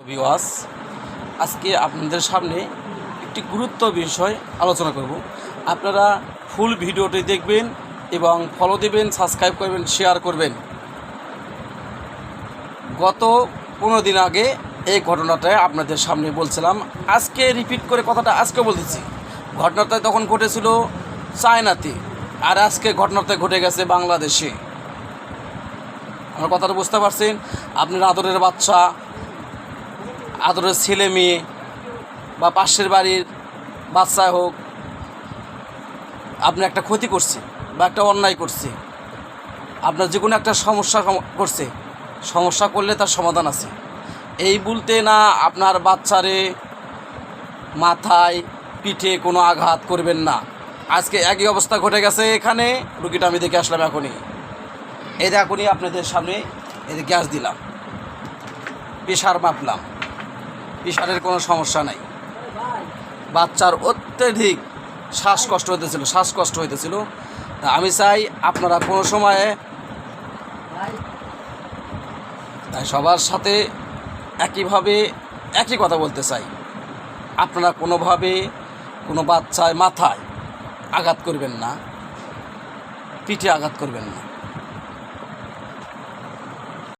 Viewers, আজকে আপনাদের সামনে একটি গুরুত্ব বিষয় আলোচনা করব। আপনারা ফুল ভিডিওটি দেখবেন এবং ফলো দেবেন, সাবস্ক্রাইব করবেন, শেয়ার করবেন। গত 15 দিন আগে এই ঘটনাটা আপনাদের সামনে বলছিলাম, আজকে রিপিট করে কথাটা আজকে বলতেছি। ঘটনাটা তখন ঘটেছিল চায়নাতে, আর আজকে ঘটনাটা ঘটে গেছে বাংলাদেশে। আমার কথাটা বুঝতে পারছেন? আপনার আদরের বাচ্চা, আদরের ছেলে মেয়ে বা পাশের বাড়ির বাচ্চা হোক, আপনি একটা ক্ষতি করছে বা একটা অন্যায় করছে, আপনার যে কোনো একটা সমস্যা করছে। সমস্যা করলে তার সমাধান আছে। এই বলতে না আপনার বাচ্চারে মাথায় পিঠে কোনো আঘাত করবেন না। আজকে একই অবস্থা ঘটে গেছে এখানে। রুগীটা আমি দেখে আসলাম এখনই, এখনই আপনাদের সামনে গ্যাস দিলাম, প্রেশার মাপলাম, প্রেশারের কোনো সমস্যা নাই। বাচ্চার অত্যধিক শ্বাসকষ্ট হইতেছিল। তা আমি চাই আপনারা কোনো সময়ে সবার সাথে একইভাবে একই কথা বলতে চাই। আপনারা কোনোভাবে কোনো বাচ্চায় মাথায় আঘাত করবেন না, পিঠে আঘাত করবেন না।